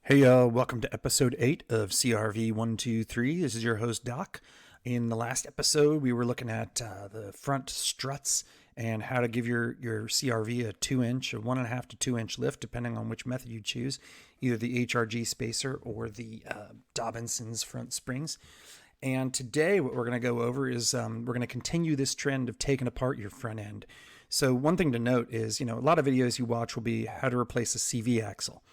Hey, welcome to episode 8 of CRV 123. This is your host, Doc. In the last episode, we were looking at the front struts and how to give your CRV a 2-inch, a 1.5 to 2-inch lift, depending on which method you choose, either the HRG spacer or the Dobinson's front springs. And today, what we're going to go over is we're going to continue this trend of taking apart your front end. So one thing to note is, a lot of videos you watch will be how to replace a CV axle.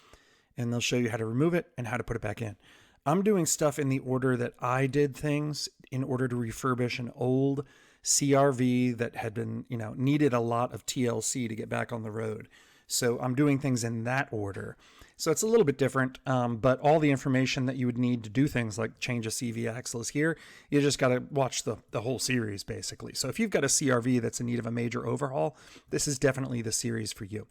And they'll show you how to remove it and how to put it back in. I'm doing stuff in the order that I did things in order to refurbish an old CRV that had been, needed a lot of TLC to get back on the road. So I'm doing things in that order. So it's a little bit different, but all the information that you would need to do things like change a CV axle is here. You just got to watch the whole series, basically. So if you've got a CRV that's in need of a major overhaul, this is definitely the series for you.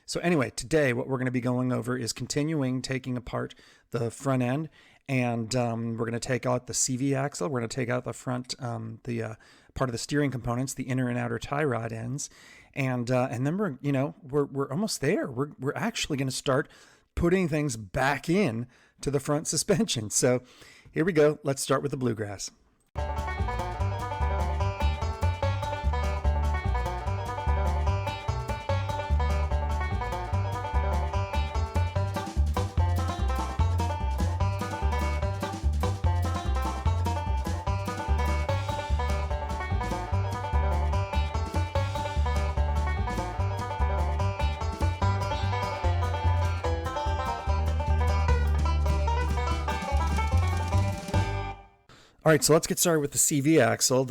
So anyway, today what we're going to be going over is continuing taking apart the front end, and we're going to take out the CV axle. We're going to take out the front, the part of the steering components, the inner and outer tie rod ends, and then we're almost there. We're actually going to start putting things back in to the front suspension. So here we go. Let's start with the bluegrass. All right, so let's get started with the CV axle.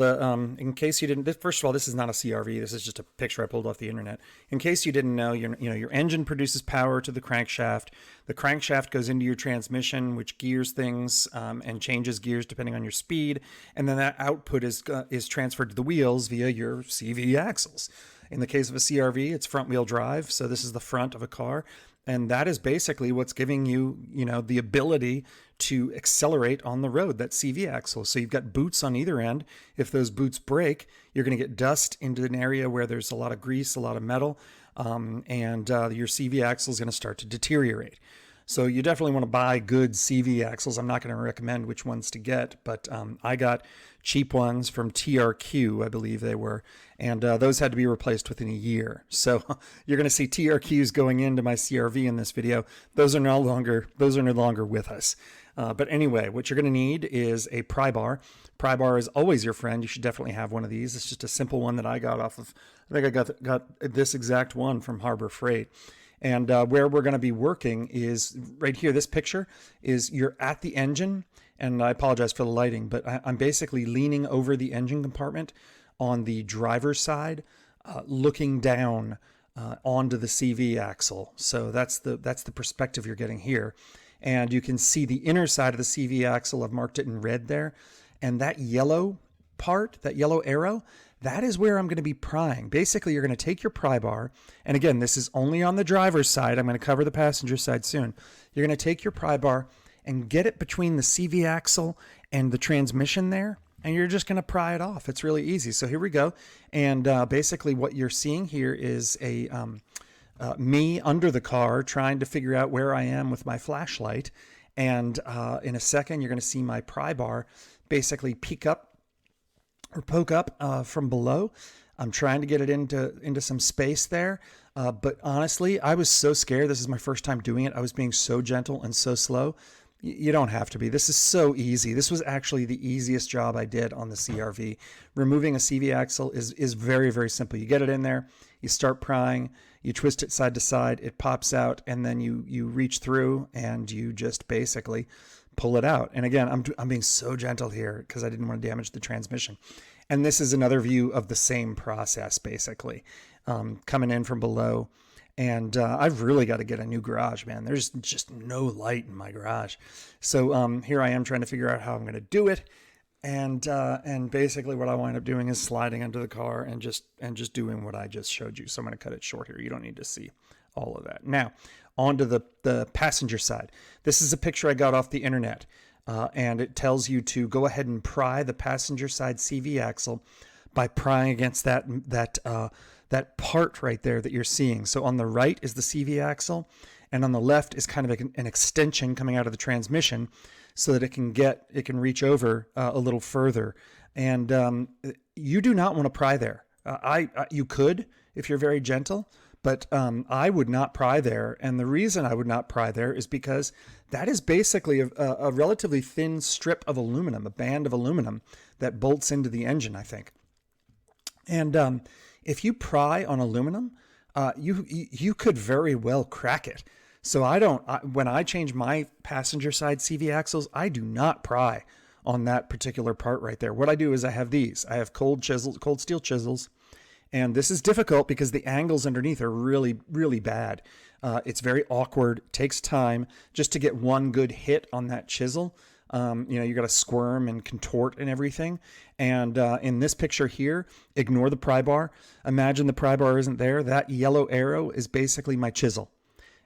In case you didn't, first of all, this is not a CRV. This is just a picture I pulled off the internet. In case you didn't know, your engine produces power to the crankshaft. The crankshaft goes into your transmission, which gears things and changes gears depending on your speed, and then that output is transferred to the wheels via your CV axles. In the case of a CRV, it's front-wheel drive, so this is the front of a car. And that is basically what's giving you, the ability to accelerate on the road, that CV axle. So you've got boots on either end. If those boots break, you're going to get dust into an area where there's a lot of grease, a lot of metal, and your CV axle is going to start to deteriorate. So you definitely want to buy good CV axles. I'm not going to recommend which ones to get, but I got cheap ones from TRQ, I believe they were, and those had to be replaced within a year. So you're going to see TRQs going into my CRV in this video. Those are no longer with us. But anyway, what you're going to need is a pry bar. Pry bar is always your friend. You should definitely have one of these. It's just a simple one that I got off of. I think I got this exact one from Harbor Freight. And where we're going to be working is right here. This picture is you're at the engine, and I apologize for the lighting, but I'm basically leaning over the engine compartment on the driver's side, looking down onto the CV axle. So that's the perspective you're getting here. And you can see the inner side of the CV axle. I've marked it in red there. And that yellow part, that yellow arrow, that is where I'm going to be prying. Basically, you're going to take your pry bar, and again, this is only on the driver's side. I'm going to cover the passenger side soon. You're going to take your pry bar and get it between the CV axle and the transmission there, and you're just going to pry it off. It's really easy. So here we go. And basically what you're seeing here is me under the car trying to figure out where I am with my flashlight. And in a second, you're going to see my pry bar basically peek up or poke up from below. I'm trying to get it into some space there. But honestly, I was so scared. This is my first time doing it. I was being so gentle and so slow. You don't have to be. This is so easy. This was actually the easiest job I did on the CRV. Removing a CV axle is very, very simple. You get it in there, you start prying, you twist it side to side, it pops out, and then you reach through and you just basically pull it out. And again, I'm being so gentle here because I didn't want to damage the transmission. And this is another view of the same process, basically, coming in from below. And I've really got to get a new garage, man. There's just no light in my garage. So here I am trying to figure out how I'm going to do it. And basically what I wind up doing is sliding into the car and just doing what I just showed you. So I'm going to cut it short here. You don't need to see all of that. Now, onto the passenger side. This is a picture I got off the internet. And it tells you to go ahead and pry the passenger side CV axle by prying against that part right there that you're seeing. So on the right is the CV axle, and on the left is kind of an extension coming out of the transmission so that it can reach over a little further. And you do not want to pry there. You could if you're very gentle, but I would not pry there. And the reason I would not pry there is because that is basically a relatively thin strip of aluminum, a band of aluminum that bolts into the engine, I think. And if you pry on aluminum, you could very well crack it. So when I change my passenger side CV axles, I do not pry on that particular part right there. What I do is I have cold steel chisels, and this is difficult because the angles underneath are really, really bad. It's very awkward, takes time just to get one good hit on that chisel. You got to squirm and contort and everything. And in this picture here, ignore the pry bar. Imagine the pry bar isn't there. That yellow arrow is basically my chisel.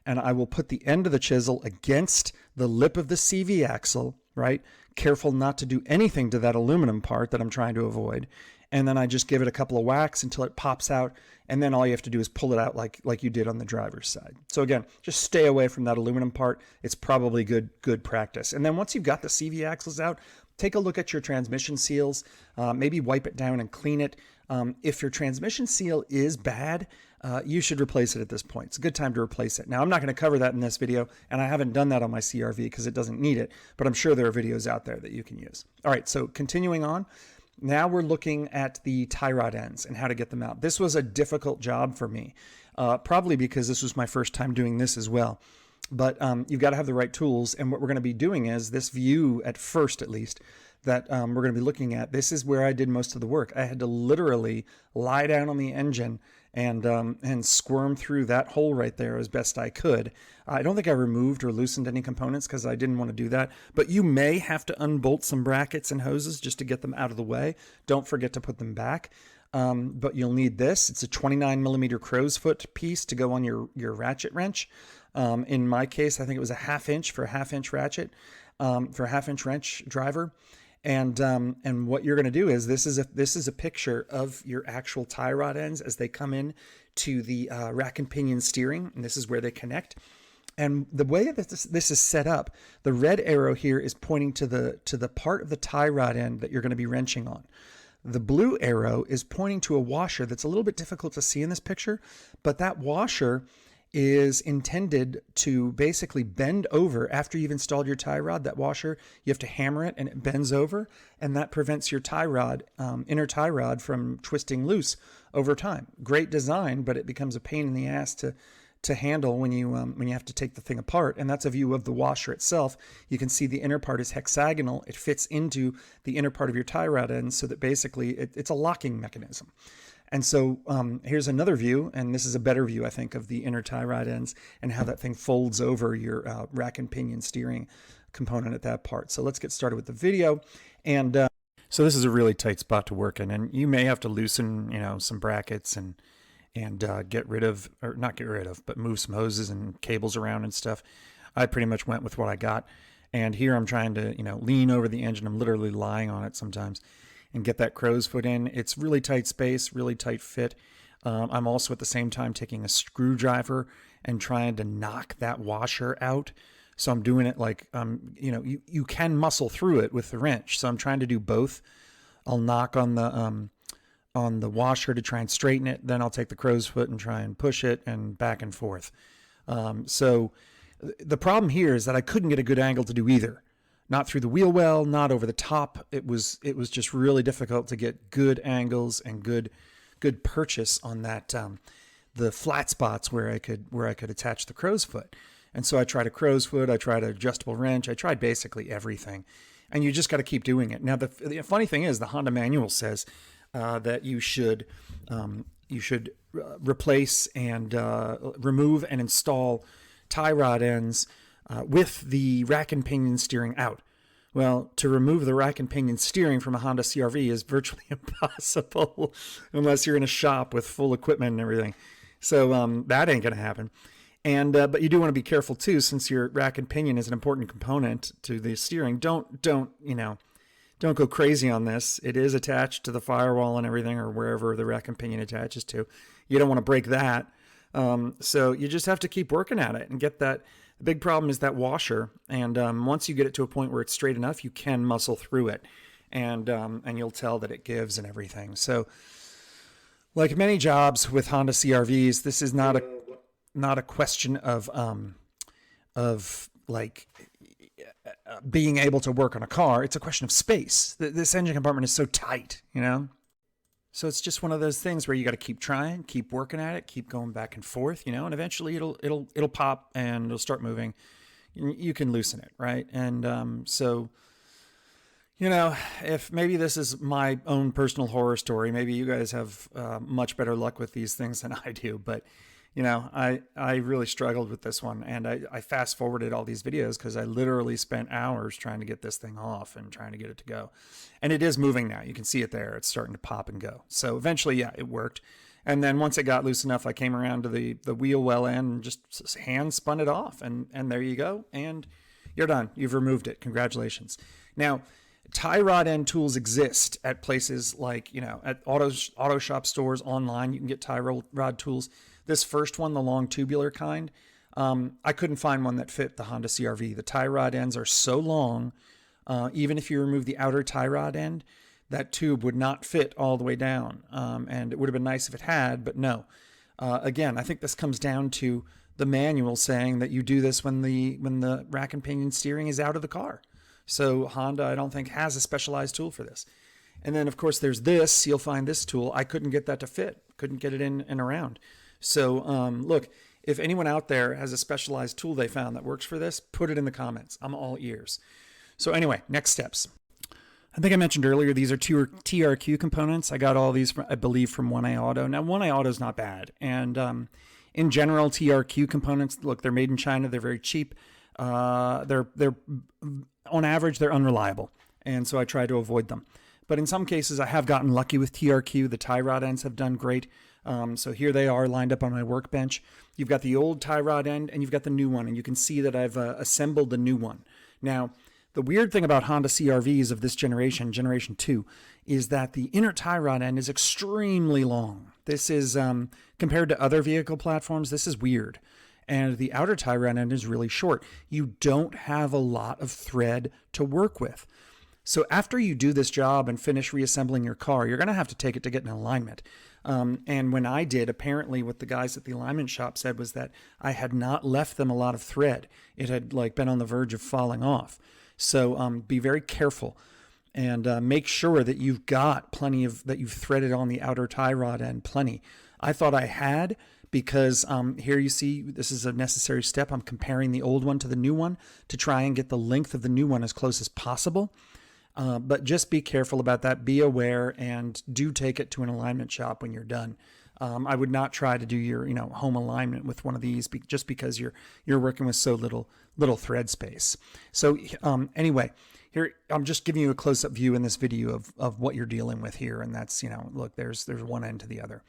And I will put the end of the chisel against the lip of the CV axle, right? Careful not to do anything to that aluminum part that I'm trying to avoid. And then I just give it a couple of whacks until it pops out. And then all you have to do is pull it out like you did on the driver's side. So again, just stay away from that aluminum part. It's probably good practice. And then once you've got the CV axles out, take a look at your transmission seals, maybe wipe it down and clean it. If your transmission seal is bad, you should replace it at this point. It's a good time to replace it. Now, I'm not going to cover that in this video, and I haven't done that on my CRV because it doesn't need it, but I'm sure there are videos out there that you can use. All right, so continuing on. Now we're looking at the tie rod ends and how to get them out. This was a difficult job for me, probably because this was my first time doing this as well. But you've got to have the right tools. And what we're going to be doing is this view, at first at least, that we're going to be looking at. This is where I did most of the work. I had to literally lie down on the engine and squirm through that hole right there as best I could. I don't think I removed or loosened any components because I didn't want to do that. But you may have to unbolt some brackets and hoses just to get them out of the way. Don't forget to put them back. But you'll need this. It's a 29 millimeter crow's foot piece to go on your ratchet wrench. In my case, I think it was a 1/2 inch for a 1/2 inch ratchet, for a 1/2 inch wrench driver. And what you're going to do is this is a picture of your actual tie rod ends as they come in to the rack and pinion steering, and this is where they connect. And the way that this is set up, the red arrow here is pointing to the part of the tie rod end that you're going to be wrenching on. The blue arrow is pointing to a washer that's a little bit difficult to see in this picture, but that washer is intended to basically bend over after you've installed your tie rod. That washer, you have to hammer it and it bends over, and that prevents your tie rod, inner tie rod, from twisting loose over time. Great design, but it becomes a pain in the ass to handle when you have to take the thing apart. And that's a view of the washer itself. You can see the inner part is hexagonal. It fits into the inner part of your tie rod end so that basically it's a locking mechanism. And so here's another view, and this is a better view, I think, of the inner tie rod ends and how that thing folds over your rack and pinion steering component at that part. So let's get started with the video. And so this is a really tight spot to work in, and you may have to loosen, some brackets and get rid of, or not get rid of, but move some hoses and cables around and stuff. I pretty much went with what I got. And here I'm trying to, lean over the engine. I'm literally lying on it sometimes and get that crow's foot in. It's really tight space, really tight fit. I'm also at the same time taking a screwdriver and trying to knock that washer out. So I'm doing it like, you can muscle through it with the wrench. So I'm trying to do both. I'll knock on the washer to try and straighten it. Then I'll take the crow's foot and try and push it and back and forth. So the problem here is that I couldn't get a good angle to do either. Not through the wheel well, not over the top. It was just really difficult to get good angles and good purchase on that the flat spots where I could attach the crow's foot. And so I tried a crow's foot, I tried an adjustable wrench, I tried basically everything. And you just got to keep doing it. Now the funny thing is the Honda manual says that you should replace and remove and install tie rod ends with the rack and pinion steering out. Well, to remove the rack and pinion steering from a Honda CRV is virtually impossible unless you're in a shop with full equipment and everything. So that ain't going to happen. And but you do want to be careful too, since your rack and pinion is an important component to the steering. Don't go crazy on this. It is attached to the firewall and everything, or wherever the rack and pinion attaches to. You don't want to break that. So you just have to keep working at it and get that. The big problem is that washer. And once you get it to a point where it's straight enough, you can muscle through it. And you'll tell that it gives and everything. So like many jobs with Honda CRVs, this is not a question of like being able to work on a car. It's a question of space. This engine compartment is so tight, you know? So it's just one of those things where you got to keep trying, keep working at it, keep going back and forth, you know, and eventually it'll pop and it'll start moving. You can loosen it, right? And so, you know, if maybe this is my own personal horror story, maybe you guys have much better luck with these things than I do, but you know, I really struggled with this one, and I fast forwarded all these videos because I literally spent hours trying to get this thing off and trying to get it to go. And it is moving now. You can see it there. It's starting to pop and go. So eventually, yeah, it worked. And then once it got loose enough, I came around to the wheel well end and just hand spun it off. And there you go. And you're done. You've removed it. Congratulations. Now, tie rod end tools exist at places like, you know, at auto shop stores online. You can get tie rod tools. This first one, the long tubular kind, I couldn't find one that fit the Honda CRV. The tie rod ends are so long, even if you remove the outer tie rod end, that tube would not fit all the way down. And it would have been nice if it had, but no. Again, I think this comes down to the manual saying that you do this when the rack and pinion steering is out of the car. So Honda, I don't think, has a specialized tool for this. And then, of course, there's this. You'll find this tool. I couldn't get that to fit. Couldn't get it in and around. So look, if anyone out there has a specialized tool they found that works for this, put it in the comments. I'm all ears. So anyway, next steps. I think I mentioned earlier, these are TRQ components. I got all these, I believe, from 1A Auto. Now, 1A Auto is not bad. And in general, TRQ components, look, they're made in China. They're very cheap. They're on average, they're unreliable. And so I try to avoid them. But in some cases, I have gotten lucky with TRQ. The tie rod ends have done great. So here they are lined up on my workbench. You've got the old tie rod end and you've got the new one. And you can see that I've assembled the new one. Now, the weird thing about Honda CRVs of this generation, Generation 2, is that the inner tie rod end is extremely long. This is, compared to other vehicle platforms, this is weird. And the outer tie rod end is really short. You don't have a lot of thread to work with. So after you do this job and finish reassembling your car, you're going to have to take it to get in alignment. And when I did, apparently what the guys at the alignment shop said was that I had not left them a lot of thread. It had like been on the verge of falling off. So be very careful and make sure that you've got plenty of, that you've threaded on the outer tie rod end plenty. I thought I had, because here you see, this is a necessary step. I'm comparing the old one to the new one to try and get the length of the new one as close as possible. But just be careful about that. Be aware and do take it to an alignment shop when you're done. I would not try to do your, home alignment with one of these just because you're working with so little thread space. So anyway, here I'm just giving you a close-up view in this video of what you're dealing with here, and that's look, there's one end to the other.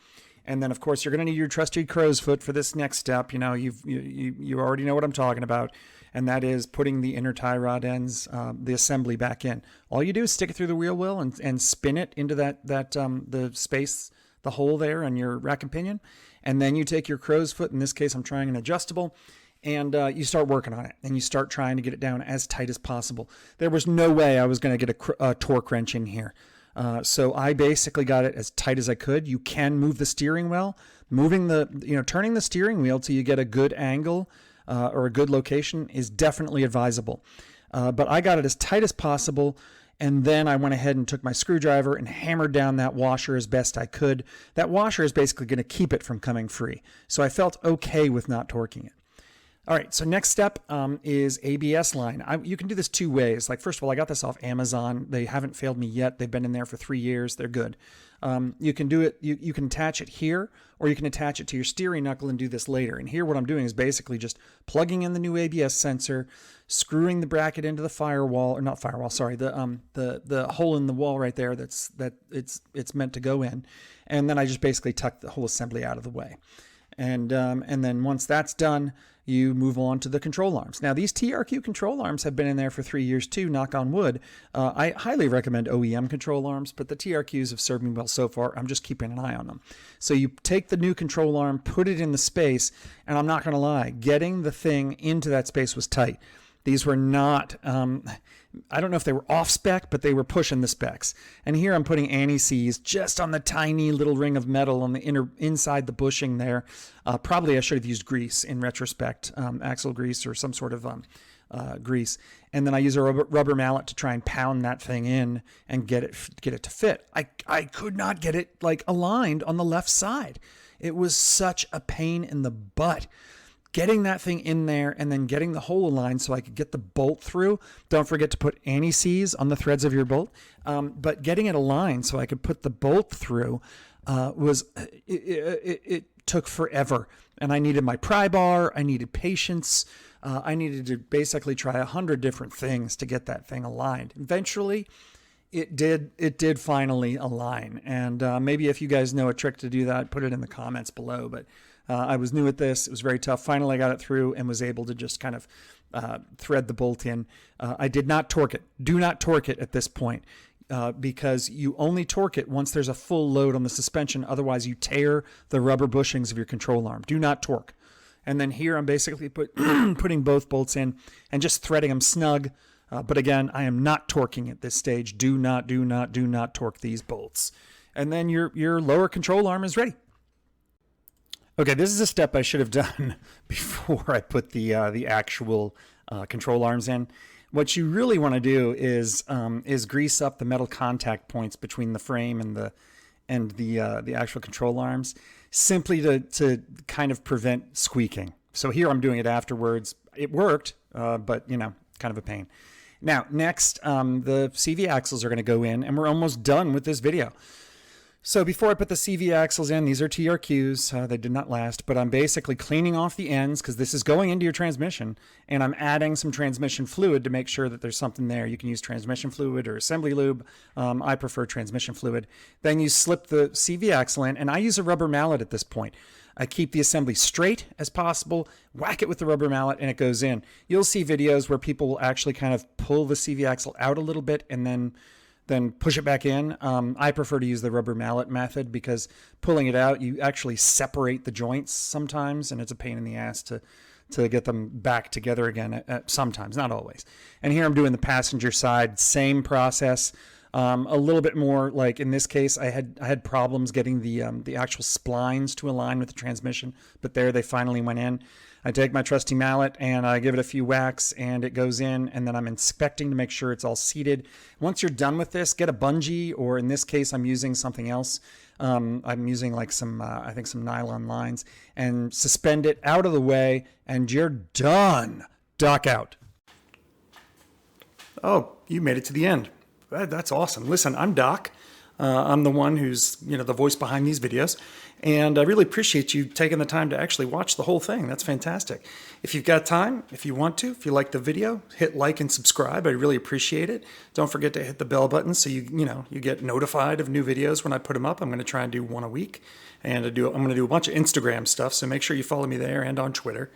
And then, of course, you're going to need your trusty crow's foot for this next step. You already know what I'm talking about, and that is putting the inner tie rod ends, the assembly back in. All you do is stick it through the wheel well and spin it into the space, the hole there on your rack and pinion, and then you take your crow's foot. In this case, I'm trying an adjustable, and you start working on it, and you start trying to get it down as tight as possible. There was no way I was going to get a torque wrench in here. So I basically got it as tight as I could. You can move the steering wheel, turning the steering wheel till you get a good angle or a good location is definitely advisable. But I got it as tight as possible. And then I went ahead and took my screwdriver and hammered down that washer as best I could. That washer is basically going to keep it from coming free. So I felt okay with not torquing it. All right, so next step is ABS line. You can do this two ways. Like, first of all, I got this off Amazon. They haven't failed me yet. They've been in there for 3 years. They're good. You can do it. You can attach it here, or you can attach it to your steering knuckle and do this later. And here what I'm doing is basically just plugging in the new ABS sensor, screwing the bracket into the firewall, or not firewall, sorry, the hole in the wall right there it's meant to go in. And then I just basically tuck the whole assembly out of the way. And then once that's done, you move on to the control arms. Now, these TRQ control arms have been in there for 3 years too, knock on wood. I highly recommend OEM control arms, but the TRQs have served me well so far. I'm just keeping an eye on them. So you take the new control arm, put it in the space, and I'm not going to lie, getting the thing into that space was tight. These were not, I don't know if they were off spec, but they were pushing the specs. And here I'm putting anti-seize just on the tiny little ring of metal on the inside the bushing there. Probably I should have used grease in retrospect, axle grease or some sort of grease. And then I use a rubber mallet to try and pound that thing in and get it to fit. I could not get it like aligned on the left side. It was such a pain in the butt. Getting that thing in there and then getting the hole aligned so I could get the bolt through. Don't forget to put anti-seize on the threads of your bolt. But getting it aligned so I could put the bolt through it took forever. And I needed my pry bar. I needed patience. I needed to basically try 100 different things to get that thing aligned. Eventually, it did finally align. And maybe if you guys know a trick to do that, put it in the comments below. But I was new at this. It was very tough. Finally, I got it through and was able to just kind of thread the bolt in. I did not torque it. Do not torque it at this point because you only torque it once there's a full load on the suspension. Otherwise, you tear the rubber bushings of your control arm. Do not torque. And then here I'm basically putting both bolts in and just threading them snug. But again, I am not torquing at this stage. Do not torque these bolts. And then your lower control arm is ready. Okay, this is a step I should have done before I put the actual control arms in. What you really want to do is grease up the metal contact points between the frame and the actual control arms, simply to kind of prevent squeaking. So here I'm doing it afterwards. It worked, but kind of a pain. Now, next, the CV axles are going to go in, and we're almost done with this video. So before I put the CV axles in, these are TRQs. They did not last, but I'm basically cleaning off the ends because this is going into your transmission, and I'm adding some transmission fluid to make sure that there's something there. You can use transmission fluid or assembly lube. I prefer transmission fluid. Then you slip the CV axle in, and I use a rubber mallet at this point. I keep the assembly straight as possible, whack it with the rubber mallet, and it goes in. You'll see videos where people will actually kind of pull the CV axle out a little bit and then push it back in. I prefer to use the rubber mallet method because pulling it out, you actually separate the joints sometimes, and it's a pain in the ass to get them back together again sometimes, not always. And here I'm doing the passenger side, same process. A little bit more like in this case, I had problems getting the actual splines to align with the transmission, but there they finally went in. I take my trusty mallet and I give it a few whacks and it goes in, and then I'm inspecting to make sure it's all seated. Once you're done with this, get a bungee, or in this case, I'm using something else. I'm using like some nylon lines, and suspend it out of the way, and you're done. Dock out. Oh, you made it to the end. That's awesome. Listen, I'm Doc. I'm the one who's, the voice behind these videos. And I really appreciate you taking the time to actually watch the whole thing. That's fantastic. If you've got time, if you want to, if you like the video, hit like and subscribe. I really appreciate it. Don't forget to hit the bell button so you get notified of new videos when I put them up. I'm going to try and do one a week. And I'm going to do a bunch of Instagram stuff, so make sure you follow me there and on Twitter.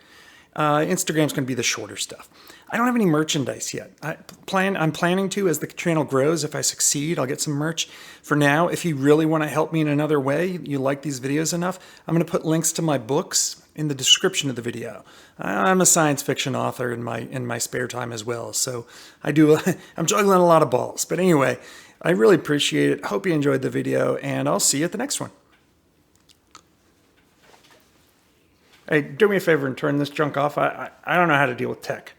Instagram's going to be the shorter stuff. I don't have any merchandise yet. I'm planning to as the channel grows. If I succeed, I'll get some merch. For now, if you really want to help me in another way, you like these videos enough, I'm going to put links to my books in the description of the video. I'm a science fiction author in my spare time as well, so I'm juggling a lot of balls. But anyway, I really appreciate it. Hope you enjoyed the video, and I'll see you at the next one. Hey, do me a favor and turn this junk off. I don't know how to deal with tech.